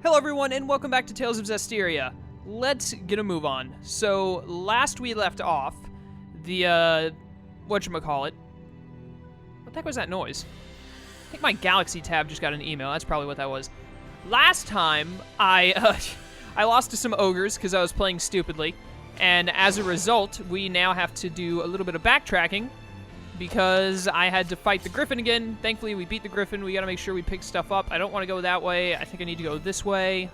Hello everyone, and welcome back to Tales of Zestiria. Let's get a move on. So, last we left off, the, whatchamacallit. What the heck was that noise? I think my Galaxy tab just got an email. That's probably what that was. Last time, I lost to some ogres because I was playing stupidly, and as a result, we now have to do a little bit of backtracking because I had to fight the Griffin again. Thankfully, we beat the Griffin. We gotta make sure we pick stuff up. I don't want to go that way. I think I need to go this way.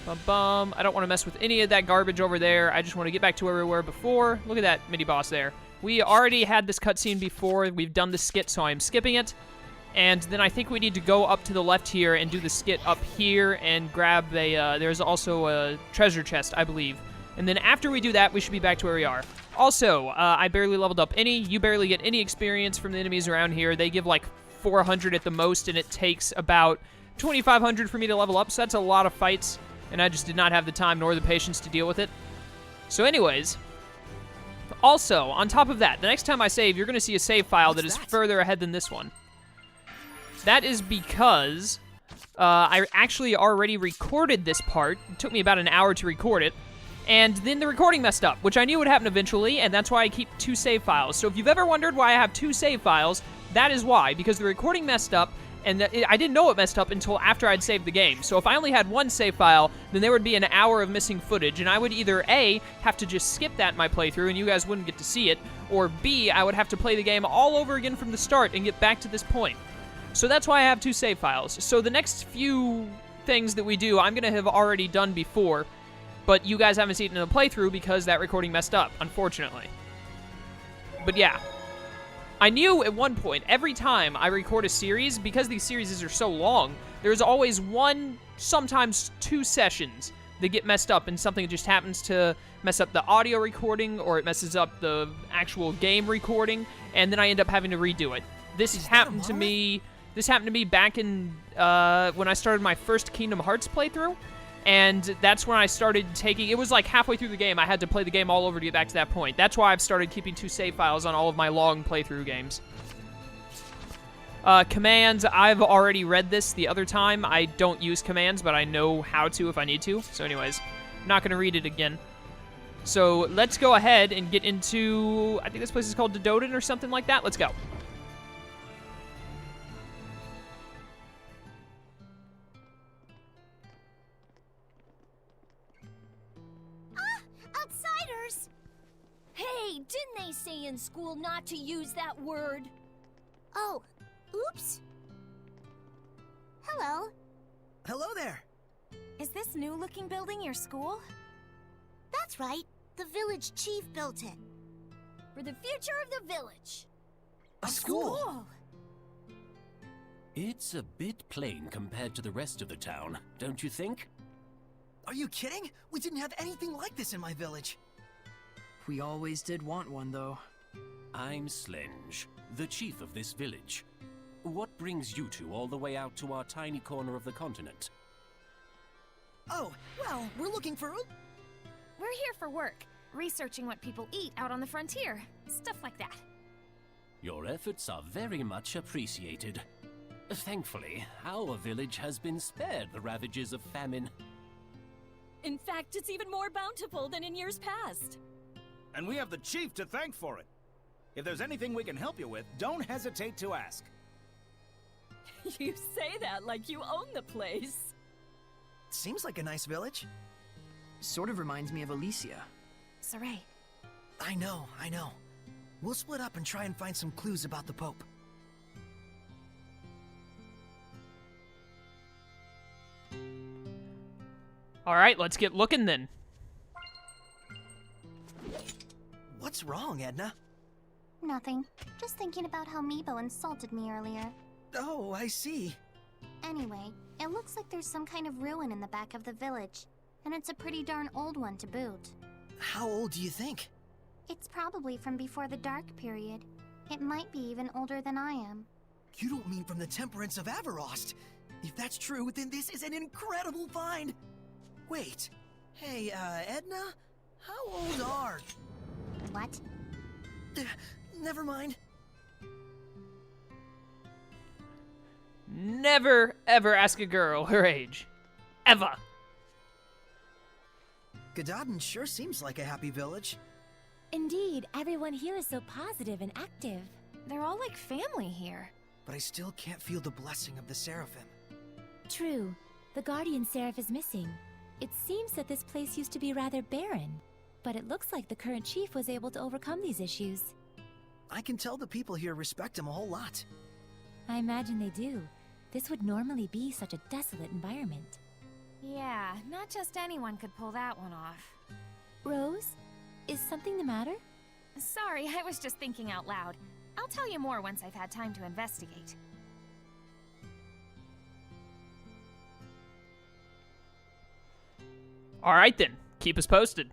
Bum-bum. I don't want to mess with any of that garbage over there. I just want to get back to where we were before. Look at that mini-boss there. We already had this cutscene before. We've done the skit, so I'm skipping it. And then I think we need to go up to the left here and do the skit up here and grab a, there's also a treasure chest, I believe. And then after we do that, we should be back to where we are. Also, I barely leveled up any. You barely get any experience from the enemies around here. They give like 400 at the most, and it takes about 2,500 for me to level up, so that's a lot of fights, and I just did not have the time nor the patience to deal with it. So anyways, also, on top of that, the next time I save, you're going to see a save file that is further ahead than this one. That is because I actually already recorded this part. It took me about an hour to record it. And then the recording messed up, which I knew would happen eventually, and that's why I keep two save files. So if you've ever wondered why I have two save files, that is why, because the recording messed up, and I didn't know it messed up until after I'd saved the game. So if I only had one save file, then there would be an hour of missing footage, and I would either A, have to just skip that in my playthrough, and you guys wouldn't get to see it, or B, I would have to play the game all over again from the start and get back to this point. So that's why I have two save files. So the next few things that we do, I'm going to have already done before, but you guys haven't seen it in the playthrough because that recording messed up, unfortunately. But yeah. I knew at one point, every time I record a series, because these series are so long, there's always one, sometimes two sessions that get messed up, and something just happens to mess up the audio recording, or it messes up the actual game recording, and then I end up having to redo it. This happened to me back in, when I started my first Kingdom Hearts playthrough. And that's when I started taking, it was like halfway through the game, I had to play the game all over to get back to that point. That's why I've started keeping two save files on all of my long playthrough games. Commands, I've already read this the other time. I don't use commands, but I know how to if I need to. So anyways, I'm not going to read it again. So let's go ahead and get into, I think this place is called Dododen or something like that. Let's go. Hey, didn't they say in school not to use that word? Oh, oops. Hello. Hello there. Is this new-looking building your school? That's right. The village chief built it. For the future of the village. A school? It's a bit plain compared to the rest of the town, don't you think? Are you kidding? We didn't have anything like this in my village. We always did want one, though. I'm Slenge, the chief of this village. What brings you two all the way out to our tiny corner of the continent? Oh, well, we're looking for... We're here for work, researching what people eat out on the frontier, stuff like that. Your efforts are very much appreciated. Thankfully, our village has been spared the ravages of famine. In fact, it's even more bountiful than in years past. And we have the chief to thank for it. If there's anything we can help you with, don't hesitate to ask. You say that like you own the place. Seems like a nice village. Sort of reminds me of Alicia. Saray. I know. We'll split up and try and find some clues about the Pope. Alright, let's get looking then. What's wrong, Edna? Nothing. Just thinking about how Meebo insulted me earlier. Oh, I see. Anyway, it looks like there's some kind of ruin in the back of the village. And it's a pretty darn old one to boot. How old do you think? It's probably from before the Dark Period. It might be even older than I am. You don't mean from the Temperance of Avarost. If that's true, then this is an incredible find. Wait. Hey, Edna? How old are... What? Never mind. Never, ever ask a girl her age. ever. Gododden sure seems like a happy village. Indeed, everyone here is so positive and active. They're all like family here. But I still can't feel the blessing of the Seraphim. True. The Guardian Seraph is missing. It seems that this place used to be rather barren, but it looks like the current chief was able to overcome these issues. I can tell the people here respect him a whole lot. I imagine they do. This would normally be such a desolate environment. Yeah, not just anyone could pull that one off. Rose, is something the matter? Sorry, I was just thinking out loud. I'll tell you more once I've had time to investigate. Alright then, keep us posted.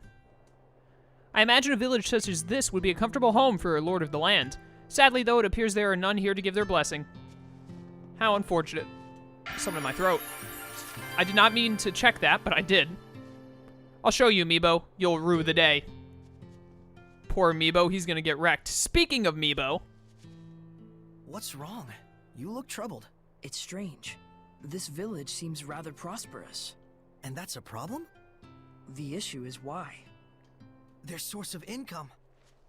I imagine a village such as this would be a comfortable home for a lord of the land. Sadly, though, it appears there are none here to give their blessing. How unfortunate. Something in my throat. I did not mean to check that, but I did. I'll show you, Meebo. You'll rue the day. Poor Meebo, he's gonna get wrecked. Speaking of Meebo... What's wrong? You look troubled. It's strange. This village seems rather prosperous. And that's a problem? The issue is why. Their source of income.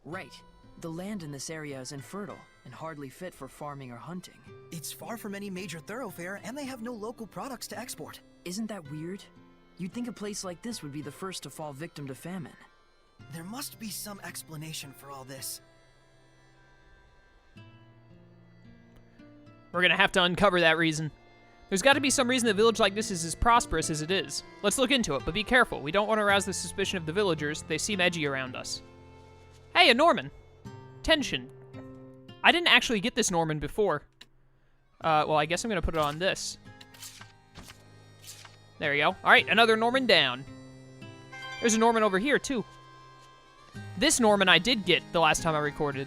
Right. The land in this area is infertile and hardly fit for farming or hunting. It's far from any major thoroughfare, and they have no local products to export. Isn't that weird? You'd think a place like this would be the first to fall victim to famine. There must be some explanation for all this. We're gonna have to uncover that reason. There's gotta be some reason a village like this is as prosperous as it is. Let's look into it, but be careful. We don't want to arouse the suspicion of the villagers. They seem edgy around us. Hey, a Norman! Tension. I didn't actually get this Norman before. Well, I guess I'm gonna put it on this. There you go. Alright, another Norman down. There's a Norman over here, too. This Norman I did get the last time I recorded.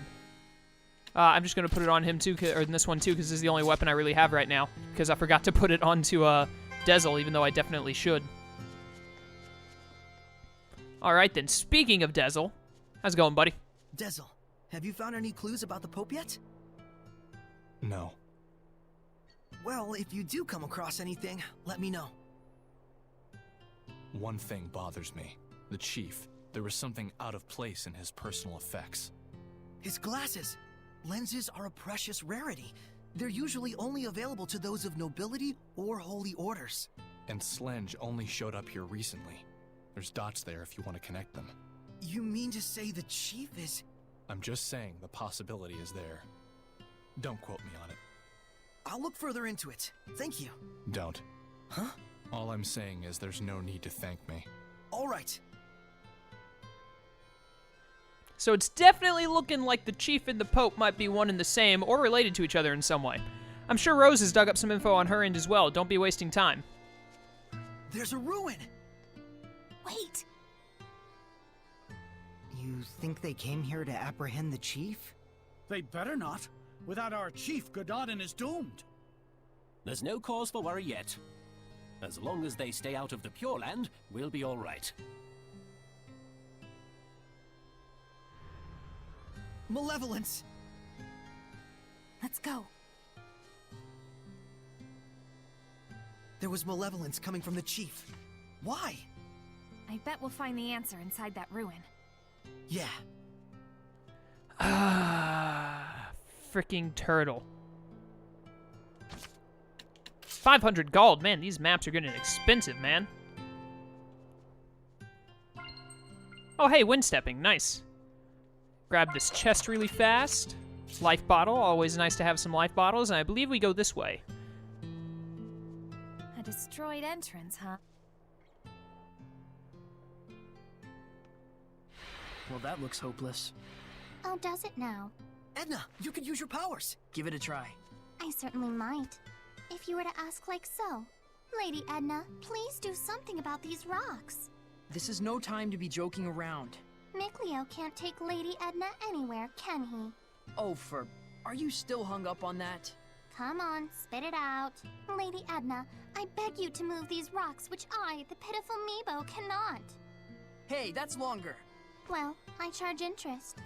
I'm just going to put it on him, too, or this one, too, because this is the only weapon I really have right now. Because I forgot to put it onto Dezel, even though I definitely should. Alright, then. Speaking of Dezel, how's it going, buddy? Dezel, have you found any clues about the Pope yet? No. Well, if you do come across anything, let me know. One thing bothers me. The chief. There was something out of place in his personal effects. His glasses. Lenses are a precious rarity. They're usually only available to those of nobility or holy orders. And Slenge only showed up here recently. There's dots there if you want to connect them. You mean to say the chief is... I'm just saying the possibility is there. Don't quote me on it. I'll look further into it. Thank you. Don't. Huh? All I'm saying is there's no need to thank me. All right. So it's definitely looking like the Chief and the Pope might be one and the same, or related to each other in some way. I'm sure Rose has dug up some info on her end as well. Don't be wasting time. There's a ruin! Wait! You think they came here to apprehend the chief? They better not. Without our chief, Gododden is doomed. There's no cause for worry yet. As long as they stay out of the Pure Land, we'll be all right. Malevolence! Let's go. There was malevolence coming from the chief. Why? I bet we'll find the answer inside that ruin. Yeah. Freaking turtle. 500 gold. Man, these maps are getting expensive, man. Oh, hey, windstepping. Nice. Grab this chest really fast. Life bottle. Always nice to have some life bottles. And I believe we go this way. A destroyed entrance, huh? Well, that looks hopeless. Oh, does it now? Edna, you could use your powers. Give it a try. I certainly might. If you were to ask like so. Lady Edna, please do something about these rocks. This is no time to be joking around. Micleo can't take Lady Edna anywhere, can he? Oh, are you still hung up on that? Come on, spit it out. Lady Edna, I beg you to move these rocks which I, the pitiful Meebo, cannot. Hey, that's longer. Well, I charge interest.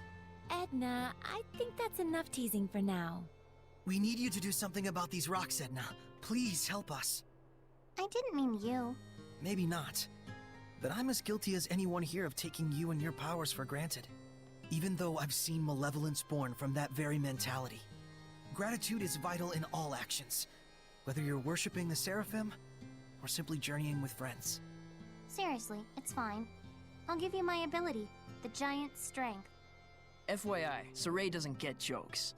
Edna, I think that's enough teasing for now. We need you to do something about these rocks, Edna. Please help us. I didn't mean you. maybe not. But I'm as guilty as anyone here of taking you and your powers for granted. Even though I've seen malevolence born from that very mentality. Gratitude is vital in all actions, whether you're worshipping the Seraphim or simply journeying with friends. Seriously, it's fine. I'll give you my ability, the giant strength. FYI, Saray doesn't get jokes.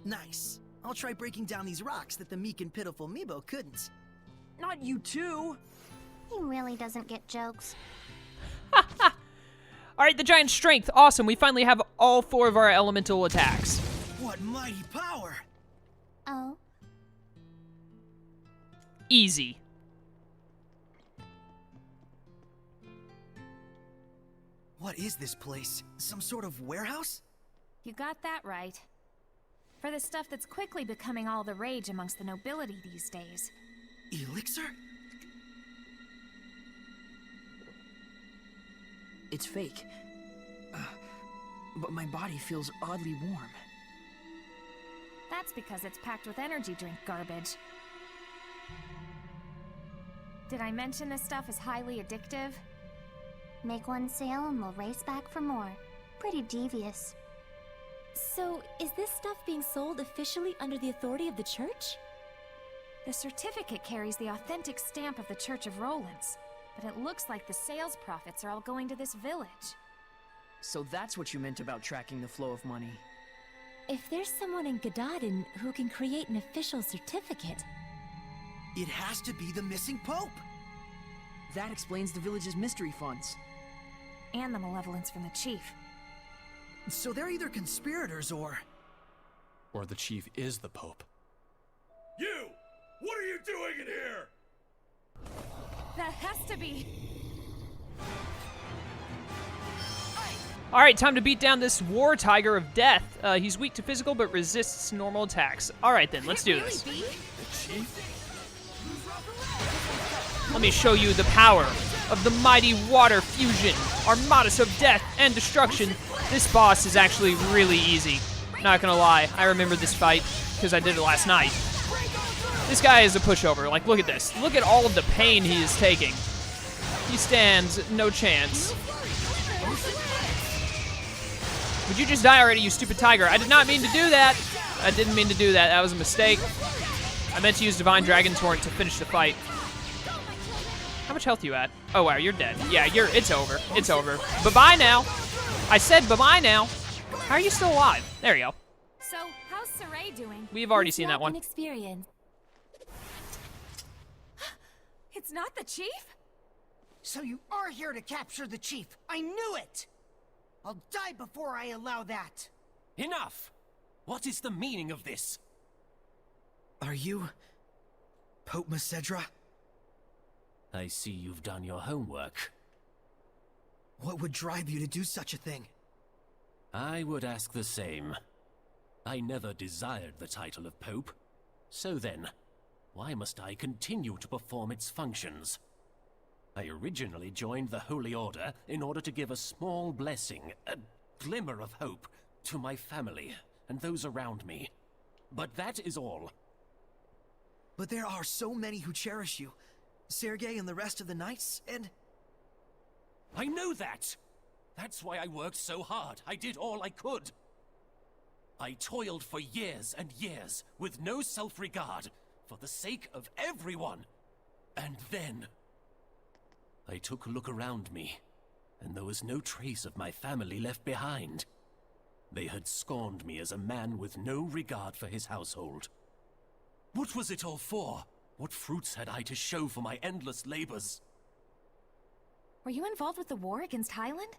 Nice. I'll try breaking down these rocks that the meek and pitiful Meebo couldn't. Not you too! He really doesn't get jokes. Alright, the giant strength. Awesome. We finally have all 4 of our elemental attacks. What mighty power! Oh? Easy. What is this place? Some sort of warehouse? You got that right. For the stuff that's quickly becoming all the rage amongst the nobility these days. Elixir? It's fake. But my body feels oddly warm. That's because it's packed with energy drink garbage. Did I mention this stuff is highly addictive? Make one sale and we'll race back for more. Pretty devious. So, is this stuff being sold officially under the authority of the church? The certificate carries the authentic stamp of the Church of Rollins, but it looks like the sales profits are all going to this village. So that's what you meant about tracking the flow of money. If there's someone in Gadadin who can create an official certificate... It has to be the missing Pope! That explains the village's mystery funds. And the malevolence from the chief. So they're either conspirators or the chief is the Pope. You! What are you doing in here? That has to be... Alright, time to beat down this war tiger of death. He's weak to physical, but resists normal attacks. Alright then, let's do this. Let me show you the power of the mighty water fusion, armadas of death and destruction. This boss is actually really easy. Not gonna lie, I remember this fight because I did it last night. This guy is a pushover. Like, look at this. Look at all of the pain he is taking. He stands no chance. Would you just die already, you stupid tiger? I did not mean to do that. I didn't mean to do that. That was a mistake. I meant to use Divine Dragon Torrent to finish the fight. How much health you at? Oh, wow, you're dead. Yeah, it's over. It's over. Bye-bye now. I said bye-bye now. How are you still alive? There you go. So, how's Saray doing? We've already It's seen not that one. an experience. It's not the chief? So you are here to capture the chief. I knew it! I'll die before I allow that. Enough! What is the meaning of this? Are you Pope Masedra? I see you've done your homework. What would drive you to do such a thing? I would ask the same. I never desired the title of Pope. So then, why must I continue to perform its functions? I originally joined the Holy Order in order to give a small blessing, a glimmer of hope, to my family and those around me. But that is all. But there are so many who cherish you. Sergei and the rest of the Knights, and... I know that! That's why I worked so hard. I did all I could. I toiled for years and years, with no self-regard, for the sake of everyone. And then... I took a look around me, and there was no trace of my family left behind. They had scorned me as a man with no regard for his household. What was it all for? What fruits had I to show for my endless labors? Were you involved with the war against Highland?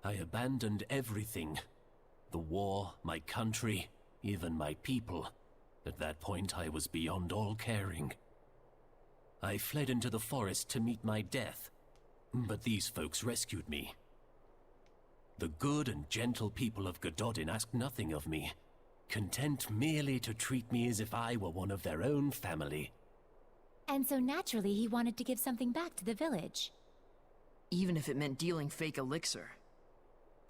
I abandoned everything. The war, my country, even my people. At that point, I was beyond all caring. I fled into the forest to meet my death, but these folks rescued me. The good and gentle people of Gadadin asked nothing of me, content merely to treat me as if I were one of their own family. And so naturally he wanted to give something back to the village. Even if it meant dealing fake elixir.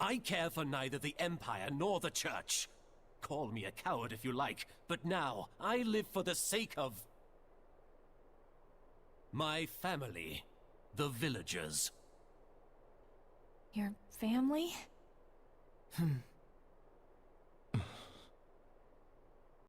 I care for neither the Empire nor the Church. Call me a coward if you like, but now I live for the sake of... My family. The villagers. Your family?